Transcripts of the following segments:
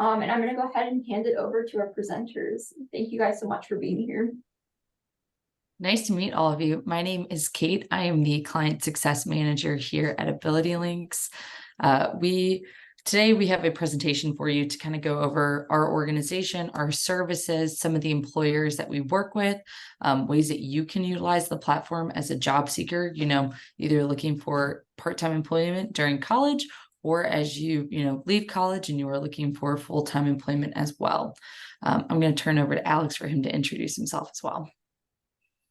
And I'm going to go ahead and hand it over to our presenters. Thank you guys so much for being here. Nice to meet all of you. My name is Kate. I am the Client Success Manager here at AbilityLinks. Today we have a presentation for you to kind of go over our organization, our services, some of the employers that we work with, ways that you can utilize the platform as a job seeker, either looking for part-time employment during college or as you leave college and you are looking for full-time employment as well. I'm going to turn over to Alex for him to introduce himself as well.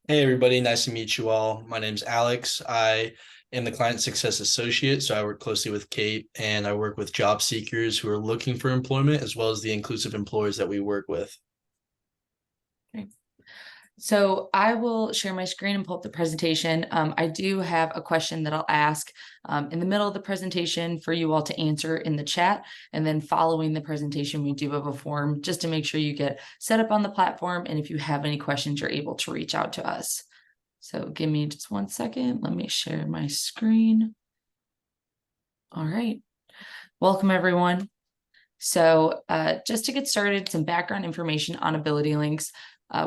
Hey everybody, nice to meet you all. My name's Alex. I am the Client Success Associate, so I work closely with Kate and I work with job seekers who are looking for employment as well as the inclusive employers that we work with. Okay. So I will share my screen and pull up the presentation. I do have a question that I'll ask in the middle of the presentation for you all to answer in the chat. And then following the presentation, we do have a form just to make sure you get set up on the platform. And if you have any questions, you're able to reach out to us. So give me just 1 second. Let me share my screen. All right. Welcome, everyone. So just to get started, some background information on AbilityLinks.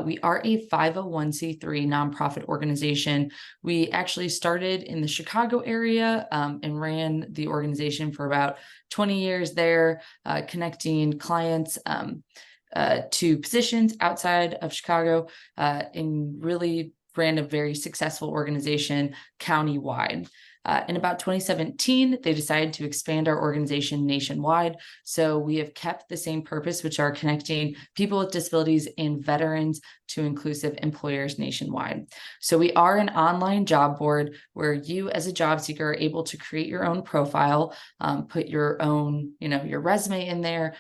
We are a 501c3 nonprofit organization. We actually started in the Chicago area and ran the organization for about 20 years there, connecting clients to positions outside of Chicago, and really ran a very successful organization countywide. In about 2017, they decided to expand our organization nationwide. So we have kept the same purpose, which are connecting people with disabilities and veterans to inclusive employers nationwide. So we are an online job board where you as a job seeker are able to create your own profile, put your own, your resume in there,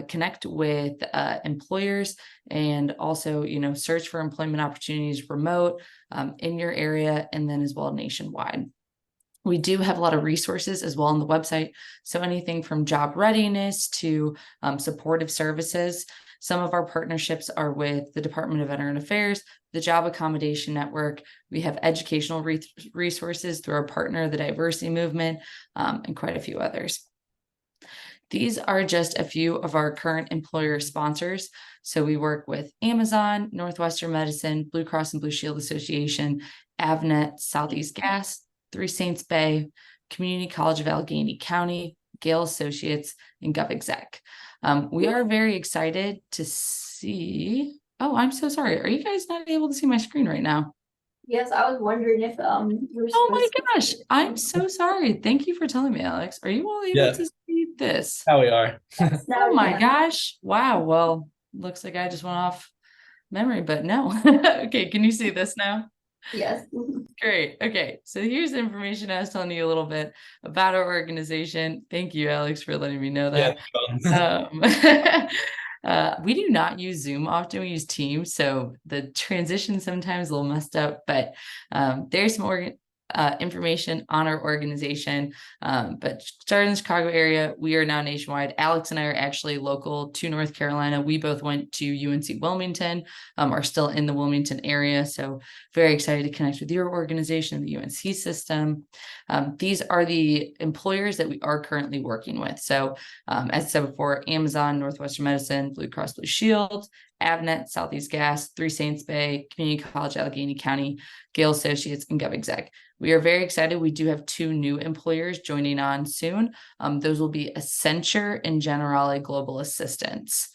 connect with employers, and also, search for employment opportunities remote in your area, and then as well nationwide. We do have a lot of resources as well on the website. So anything from job readiness to supportive services. Some of our partnerships are with the Department of Veteran Affairs, the Job Accommodation Network. We have educational resources through our partner, the Diversity Movement, and quite a few others. These are just a few of our current employer sponsors. So we work with Amazon, Northwestern Medicine, Blue Cross and Blue Shield Association, Avnet, Southeast Gas, 3 Saints Bay, Community College of Allegheny County, Gale Associates, and GovExec. We are very excited to see. Oh, I'm so sorry. Are you guys not able to see my screen right now? Yes, I was wondering if oh my gosh, I'm so sorry. Thank you for telling me, Alex. Are you all able to see this? Now we are. Yes, oh my gosh. Wow. Well, looks like I just went off memory, but no. Okay, can you see this now? Yes. Great. Okay. So here's the information I was telling you a little bit about our organization. Thank you, Alex, for letting me know that. We do not use Zoom often. We use Teams. So the transition sometimes a little messed up, but there's some information on our organization. But starting in the Chicago area, we are now nationwide. Alex and I are actually local to North Carolina. We both went to UNC Wilmington, are still in the Wilmington area. So very excited to connect with your organization, the UNC system. These are the employers that we are currently working with. So as I said before, Amazon, Northwestern Medicine, Blue Cross Blue Shield, Avnet, Southeast Gas, 3 Saints Bay, Community College, Allegheny County, Gale Associates, and GovExec. We are very excited. We do have 2 new employers joining on soon. Those will be Accenture and Generali Global Assistance.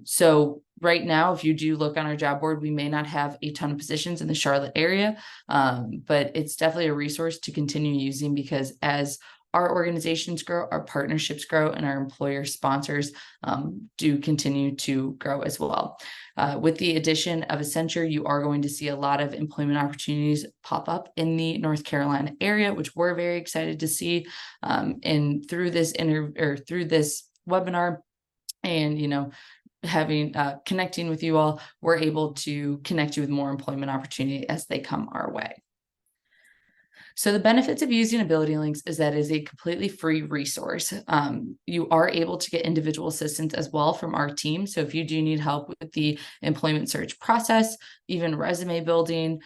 So right now, if you do look on our job board, we may not have a ton of positions in the Charlotte area, but it's definitely a resource to continue using because as our organizations grow, our partnerships grow, and our employer sponsors do continue to grow as well. With the addition of Accenture, you are going to see a lot of employment opportunities pop up in the North Carolina area, which we're very excited to see. And through this through this webinar, and having connecting with you all, we're able to connect you with more employment opportunity as they come our way. So the benefits of using AbilityLinks is that it is a completely free resource. You are able to get individual assistance as well from our team. So if you do need help with the employment search process, even resume building,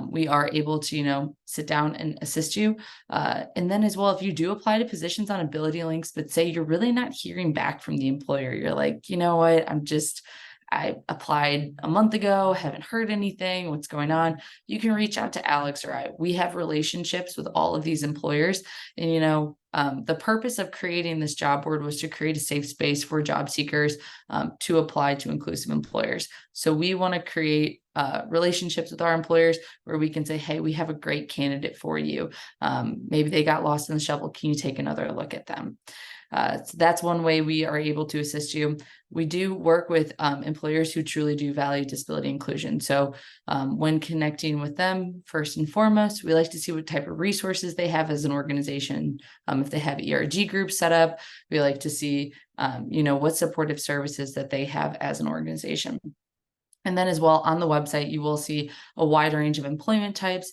we are able to, sit down and assist you. And then as well, if you do apply to positions on AbilityLinks, but say you're really not hearing back from the employer, you're like, you know what, I applied a month ago, haven't heard anything, what's going on? You can reach out to Alex or I. We have relationships with all of these employers. And, the purpose of creating this job board was to create a safe space for job seekers to apply to inclusive employers. So we want to create relationships with our employers where we can say, hey, we have a great candidate for you. Maybe they got lost in the shuffle. Can you take another look at them? So that's one way we are able to assist you. We do work with employers who truly do value disability inclusion. So when connecting with them, first and foremost, we like to see what type of resources they have as an organization. If they have ERG groups set up, we like to see, what supportive services that they have as an organization. And then as well on the website, you will see a wide range of employment types,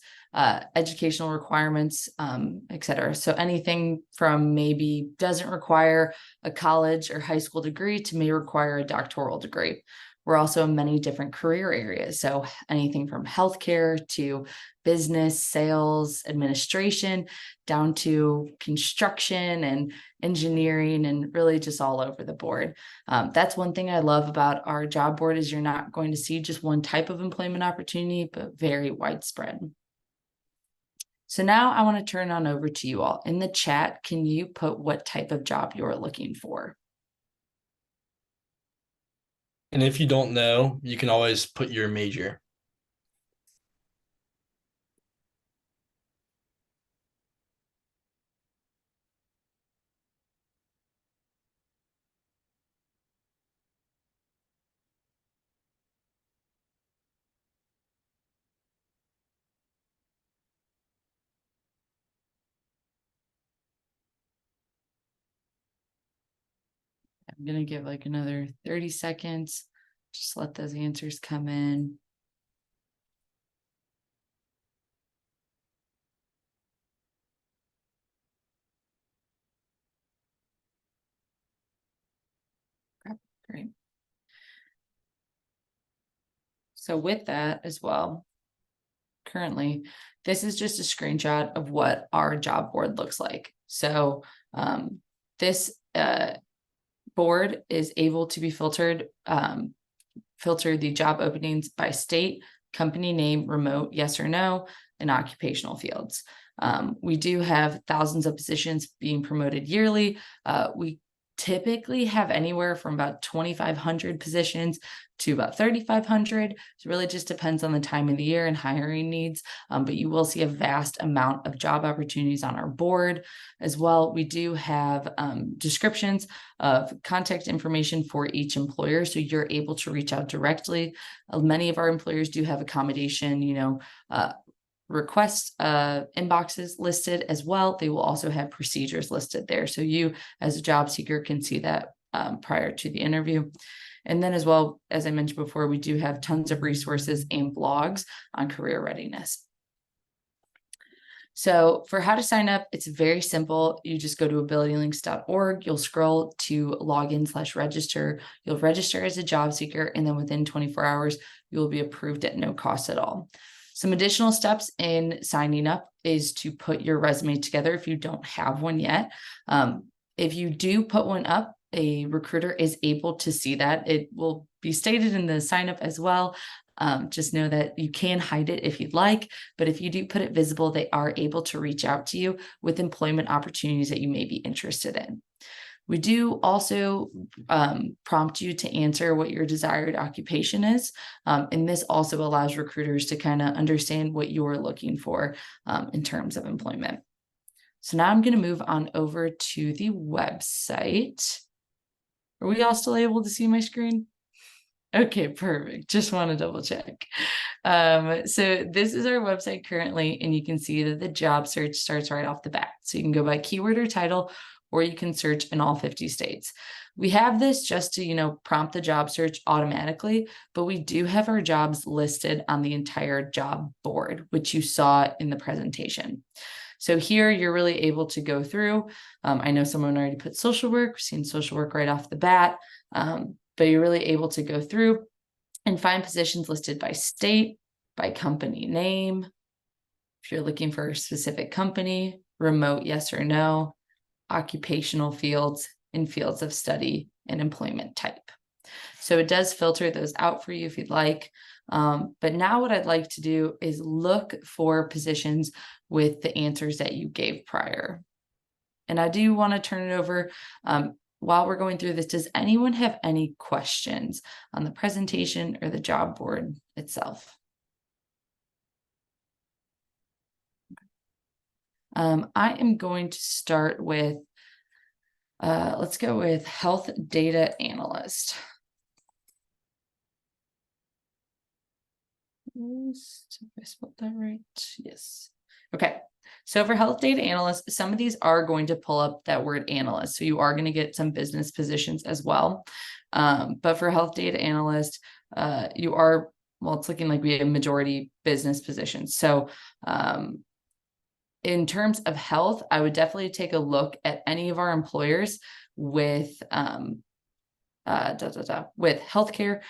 educational requirements, et cetera. So anything from maybe doesn't require a college or high school degree to may require a doctoral degree. We're also in many different career areas. So anything from healthcare to business, sales, administration, down to construction and engineering, and really just all over the board. That's one thing I love about our job board is you're not going to see just one type of employment opportunity, but very widespread. So now I want to turn on over to you all. In the chat, can you put what type of job you're looking for? And if you don't know, you can always put your major. I'm going to give like another 30 seconds. Just let those answers come in. Great. So with that as well, currently, this is just a screenshot of what our job board looks like. So this board is able to be filter the job openings by state, company name, remote, yes or no, and occupational fields. We do have thousands of positions being promoted yearly. We typically have anywhere from about 2,500 positions to about 3,500. It really just depends on the time of the year and hiring needs, but you will see a vast amount of job opportunities on our board. As well, we do have descriptions of contact information for each employer, so you're able to reach out directly. Many of our employers do have accommodation, request inboxes listed as well. They will also have procedures listed there. So you as a job seeker can see that prior to the interview. And then as well, as I mentioned before, we do have tons of resources and blogs on career readiness. So for how to sign up, it's very simple. You just go to abilitylinks.org. You'll scroll to login/register. You'll register as a job seeker, and then within 24 hours, you'll be approved at no cost at all. Some additional steps in signing up is to put your resume together if you don't have one yet. If you do put one up, a recruiter is able to see that. It will be stated in the sign up as well. Just know that you can hide it if you'd like, but if you do put it visible, they are able to reach out to you with employment opportunities that you may be interested in. We do also prompt you to answer what your desired occupation is. And this also allows recruiters to kind of understand what you're looking for in terms of employment. So now I'm going to move on over to the website. Are we all still able to see my screen? Okay, perfect. Just want to double check. So this is our website currently, and you can see that the job search starts right off the bat. So you can go by keyword or title, or you can search in all 50 states. We have this just to, prompt the job search automatically, but we do have our jobs listed on the entire job board, which you saw in the presentation. So here you're really able to go through. I know someone already put social work, we've seen social work right off the bat, but you're really able to go through and find positions listed by state, by company name. If you're looking for a specific company, remote, yes or no, occupational fields, and fields of study and employment type. So it does filter those out for you if you'd like. But now what I'd like to do is look for positions with the answers that you gave prior. And I do want to turn it over. While we're going through this, does anyone have any questions on the presentation or the job board itself? I am going to start with, let's go with health data analyst. If I spelled that right, yes. Okay, so for health data analyst, some of these are going to pull up that word analyst. So you are going to get some business positions as well. But for health data analyst, you are, well, it's looking like we have majority business positions. So in terms of health, I would definitely take a look at any of our employers with with healthcare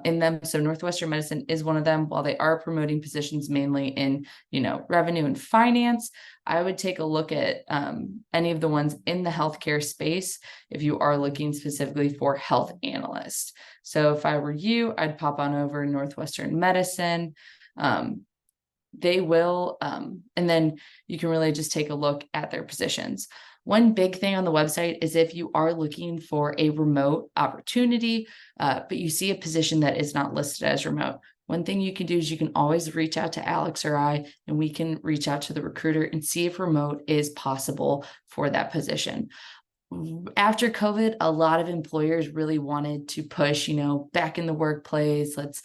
in them. So Northwestern Medicine is one of them. While they are promoting positions mainly in, revenue and finance, I would take a look at any of the ones in the healthcare space if you are looking specifically for health analyst. So if I were you, I'd pop on over Northwestern Medicine. They will, and then you can really just take a look at their positions. One big thing on the website is if you are looking for a remote opportunity, but you see a position that is not listed as remote, one thing you can do is you can always reach out to Alex or I, and we can reach out to the recruiter and see if remote is possible for that position. After COVID, a lot of employers really wanted to push, back in the workplace, let's,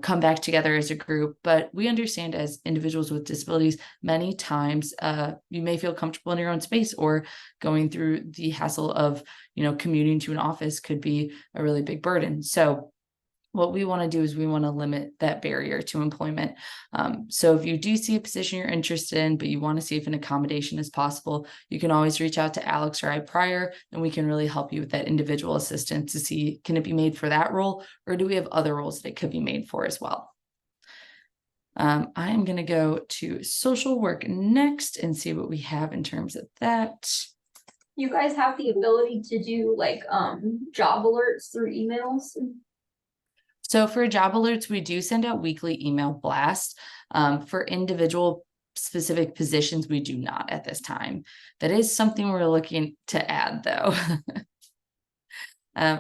come back together as a group. But we understand as individuals with disabilities, many times you may feel comfortable in your own space, or going through the hassle of, commuting to an office could be a really big burden. So what we want to do is we want to limit that barrier to employment. So if you do see a position you're interested in, but you want to see if an accommodation is possible, you can always reach out to Alex or I prior, and we can really help you with that individual assistance to see, can it be made for that role, or do we have other roles that it could be made for as well? I am going to go to social work next and see what we have in terms of that. You guys have the ability to do job alerts through emails? So for job alerts, we do send out weekly email blasts. For individual specific positions, we do not at this time. That is something we're looking to add, though.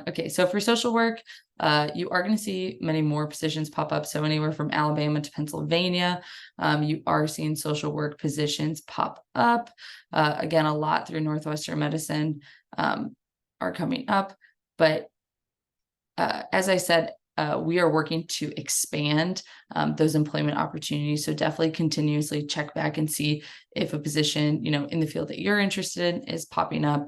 Okay, so for social work, you are going to see many more positions pop up. So anywhere from Alabama to Pennsylvania, you are seeing social work positions pop up. Again, a lot through Northwestern Medicine are coming up. But as I said, we are working to expand those employment opportunities. So definitely continuously check back and see if a position, in the field that you're interested in is popping up.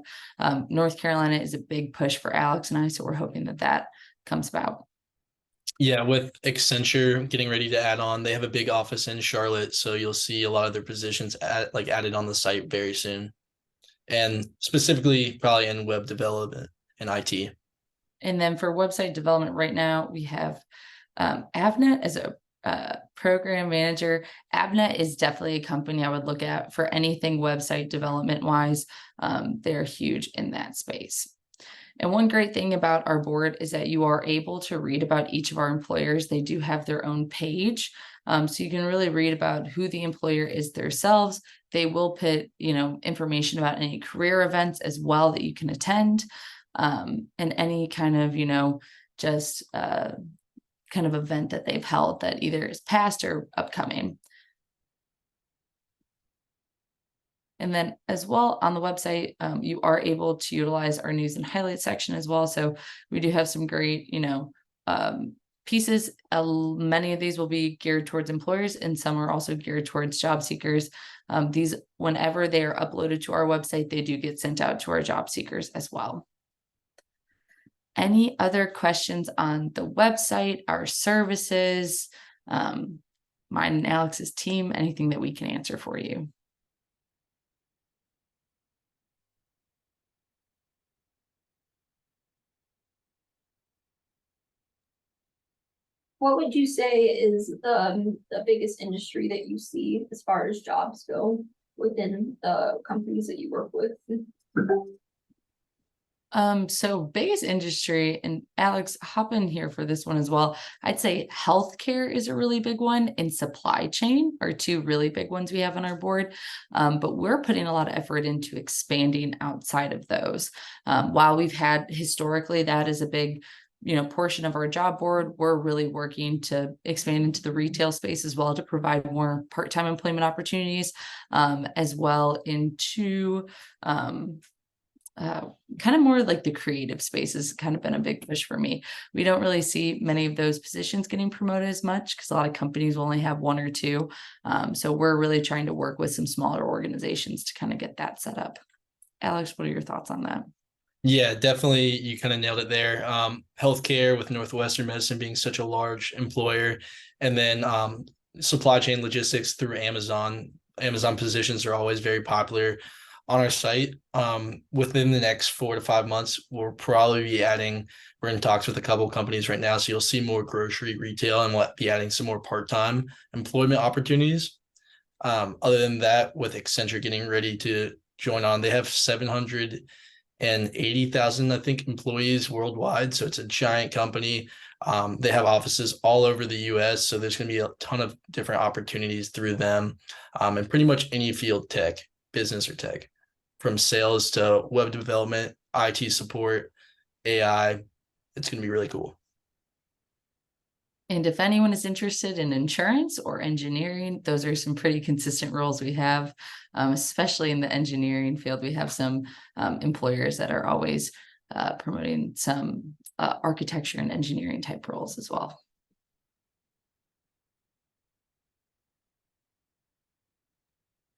North Carolina is a big push for Alex and I, so we're hoping that that comes about. Yeah, with Accenture getting ready to add on, they have a big office in Charlotte, so you'll see a lot of their positions added on the site very soon, and specifically probably in web development and IT. And then for website development right now, we have Avnet as a program manager. Avnet is definitely a company I would look at for anything website development wise. They're huge in that space. And one great thing about our board is that you are able to read about each of our employers. They do have their own page. So you can really read about who the employer is themselves. They will put, information about any career events as well that you can attend. And any kind of, just kind of event that they've held that either is past or upcoming. And then as well on the website, you are able to utilize our news and highlights section as well. So we do have some great, pieces. Many of these will be geared towards employers and some are also geared towards job seekers. These, whenever they are uploaded to our website, they do get sent out to our job seekers as well. Any other questions on the website, our services, mine and Alex's team, anything that we can answer for you? What would you say is the biggest industry that you see as far as jobs go within the companies that you work with? So biggest industry, and Alex, hop in here for this one as well. I'd say healthcare is a really big one, and supply chain are two really big ones we have on our board. But we're putting a lot of effort into expanding outside of those. While we've had historically, that is a big, portion of our job board, we're really working to expand into the retail space as well to provide more part-time employment opportunities, as well into, kind of more like the creative space has kind of been a big push for me. We don't really see many of those positions getting promoted as much because a lot of companies will only have one or two. So we're really trying to work with some smaller organizations to kind of get that set up. Alex, what are your thoughts on that? Yeah, definitely. You kind of nailed it there. Healthcare with Northwestern Medicine being such a large employer, and then supply chain logistics through Amazon. Amazon positions are always very popular on our site. Within the next 4 to 5 months, we'll probably be adding. We're in talks with a couple of companies right now, so you'll see more grocery retail, and we'll be adding some more part-time employment opportunities. Other than that, with Accenture getting ready to join on, they have 780,000, I think, employees worldwide. So it's a giant company. They have offices all over the US. So there's going to be a ton of different opportunities through them, and pretty much any field tech, business or tech, from sales to web development, IT support, AI. It's going to be really cool. And if anyone is interested in insurance or engineering, those are some pretty consistent roles we have, especially in the engineering field. We have some employers that are always promoting some architecture and engineering type roles as well.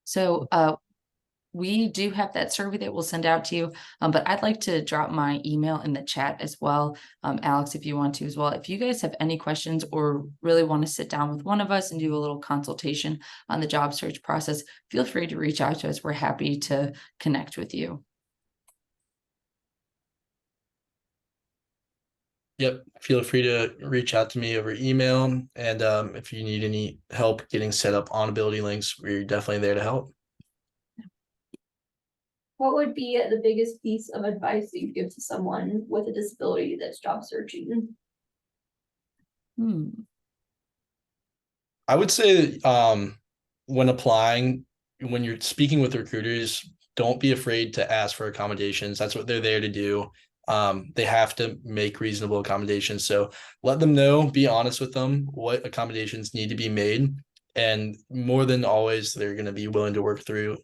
So we do have that survey that we'll send out to you, but I'd like to drop my email in the chat as well. Alex, if you want to as well. If you guys have any questions or really want to sit down with one of us and do a little consultation on the job search process, feel free to reach out to us. We're happy to connect with you. Yep. Feel free to reach out to me over email. And if you need any help getting set up on AbilityLinks, we're definitely there to help. What would be the biggest piece of advice that you give to someone with a disability that's job searching? I would say when applying, when you're speaking with recruiters, don't be afraid to ask for accommodations. That's what they're there to do. They have to make reasonable accommodations. So let them know, be honest with them what accommodations need to be made. And more than always, they're going to be willing to work through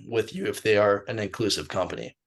with you if they are an inclusive company.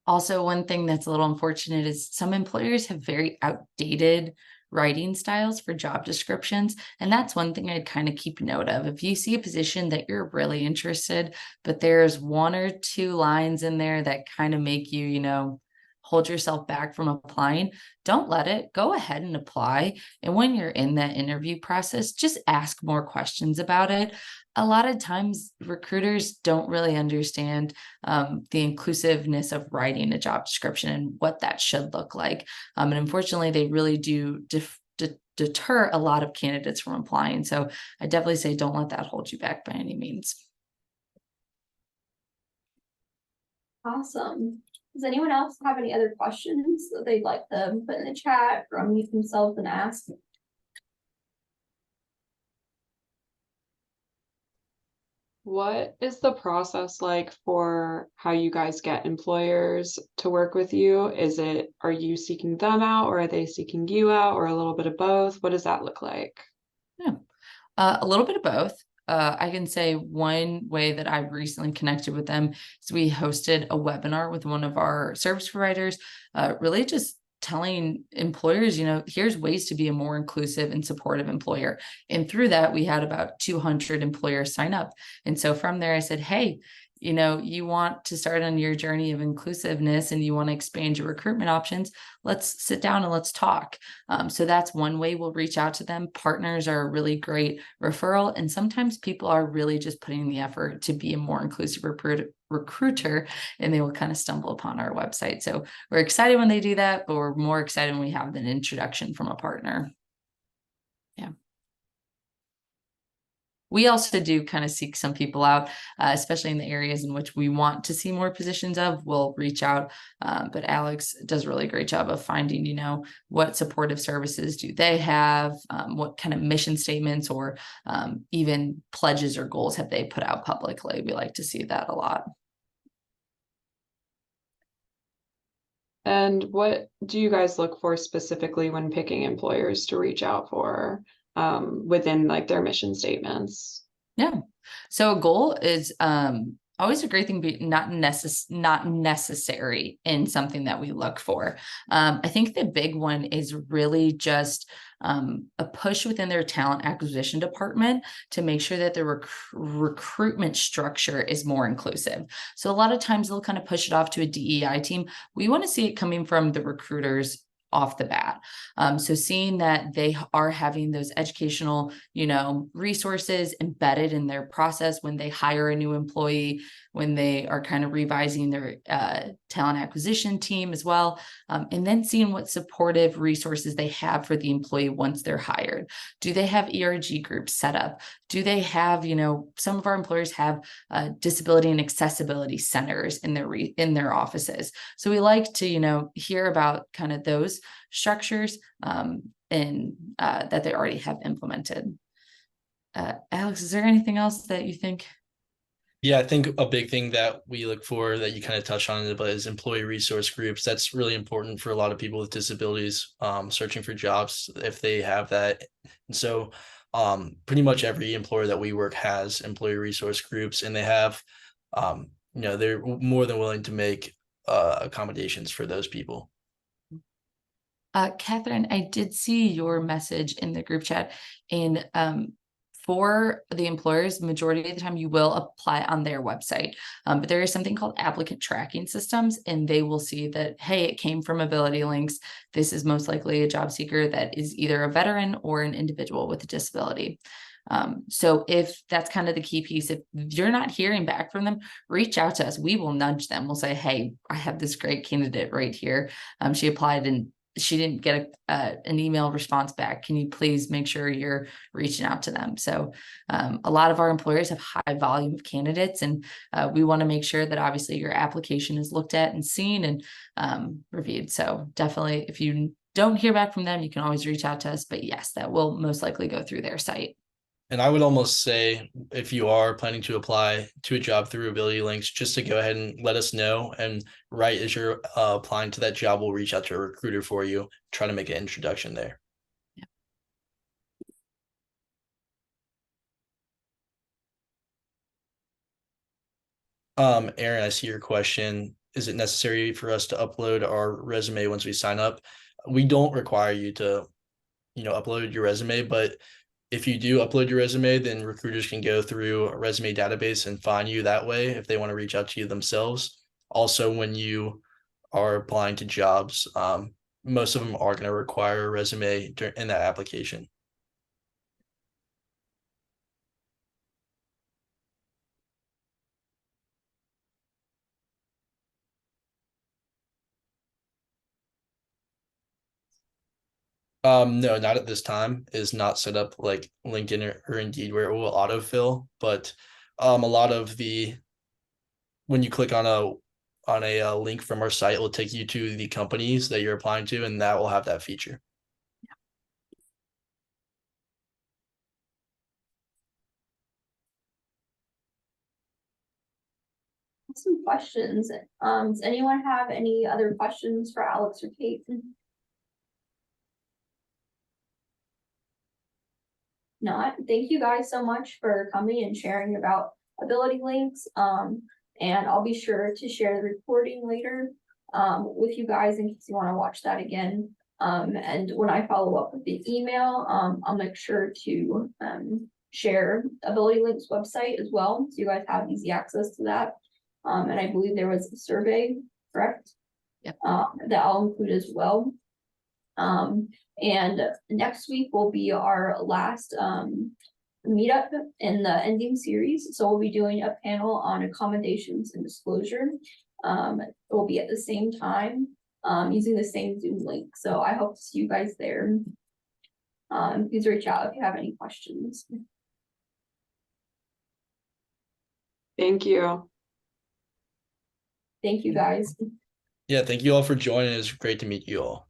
Also, one thing that's a little unfortunate is some employers have very outdated writing styles for job descriptions. And that's one thing I'd kind of keep note of. If you see a position that you're really interested, but there's one or two lines in there that kind of make you, hold yourself back from applying, don't let it. Go ahead and apply. And when you're in that interview process, just ask more questions about it. A lot of times recruiters don't really understand the inclusiveness of writing a job description and what that should look like. And unfortunately, they really do deter a lot of candidates from applying. So I definitely say don't let that hold you back by any means. Awesome. Does anyone else have any other questions that they'd like to put in the chat or unmute themselves and ask? What is the process like for how you guys get employers to work with you? Are you seeking them out, or are they seeking you out, or a little bit of both? What does that look like? Yeah, a little bit of both. I can say one way that I've recently connected with them is we hosted a webinar with one of our service providers, really just telling employers, here's ways to be a more inclusive and supportive employer. And through that, we had about 200 employers sign up. And so from there, I said, hey, you want to start on your journey of inclusiveness and you want to expand your recruitment options, let's sit down and let's talk. So that's one way we'll reach out to them. Partners are a really great referral. And sometimes people are really just putting in the effort to be a more inclusive recruiter, and they will kind of stumble upon our website. So we're excited when they do that, but we're more excited when we have an introduction from a partner. we also do kind of seek some people out, especially in the areas in which we want to see more positions of. We'll reach out, but Alex does a really great job of finding, you know, what supportive services do they have, what kind of mission statements or even pledges or goals have they put out publicly. We like to see that a lot. And what do you guys look for specifically when picking employers to reach out for within like their mission statements? Yeah. So a goal is always a great thing, but not necessary in something that we look for. I think the big one is really just a push within their talent acquisition department to make sure that the recruitment structure is more inclusive. So a lot of times they'll kind of push it off to a DEI team. We want to see it coming from the recruiters off the bat. So seeing that they are having those educational, you know, resources embedded in their process when they hire a new employee, when they are kind of revising their talent acquisition team as well, and then seeing what supportive resources they have for the employee once they're hired. Do they have ERG groups set up? Do they have, you know, some of our employers have disability and accessibility centers in their offices. So we like to, you know, hear about kind of those structures and that they already have implemented. Alex, is there anything else that you think? Yeah, I think a big thing that we look for that you kind of touched on it, but is employee resource groups. That's really important for a lot of people with disabilities searching for jobs if they have that. And so pretty much every employer that we work has employee resource groups, and they have you know, they're more than willing to make accommodations for those people. Catherine, I did see your message in the group chat, and for the employers, majority of the time you will apply on their website, but there is something called applicant tracking systems, and they will see that, hey, it came from AbilityLinks. This is most likely a job seeker that is either a veteran or an individual with a disability. So if that's kind of the key piece, if you're not hearing back from them, reach out to us. We will nudge them. We'll say, hey, I have this great candidate right here. She applied and she didn't get an email response back. Can you please make sure you're reaching out to them? So a lot of our employers have high volume of candidates, and we want to make sure that obviously your application is looked at and seen and reviewed. So definitely, if you don't hear back from them, you can always reach out to us. But yes, that will most likely go through their site. And I would almost say, if you are planning to apply to a job through AbilityLinks, just to go ahead and let us know. And right as you're applying to that job, we'll reach out to a recruiter for you, try to make an introduction there. Aaron, I see your question. Is it necessary for us to upload our resume once we sign up? We don't require you to, you know, upload your resume, but if you do upload your resume, then recruiters can go through a resume database and find you that way if they want to reach out to you themselves. Also, when you are applying to jobs, most of them are going to require a resume in that application. No, not at this time. Is not set up like LinkedIn or Indeed where it will autofill, but a lot of the when you click on a link from our site, it will take you to the companies that you're applying to, and that will have that feature. Some questions. Does anyone have any other questions for Alex or Kate? Not. Thank you guys so much for coming and sharing about AbilityLinks. And I'll be sure to share the recording later with you guys in case you want to watch that again. And when I follow up with the email, I'll make sure to share AbilityLinks website as well, so you guys have easy access to that. And I believe there was a survey, correct? Yep. That I'll include as well. And next week will be our last meetup in the ending series. So we'll be doing a panel on accommodations and disclosure. It will be at the same time, using the same Zoom link. So I hope to see you guys there. Please reach out if you have any questions. Thank you. Thank you, guys. Yeah, thank you all for joining. It's great to meet you all.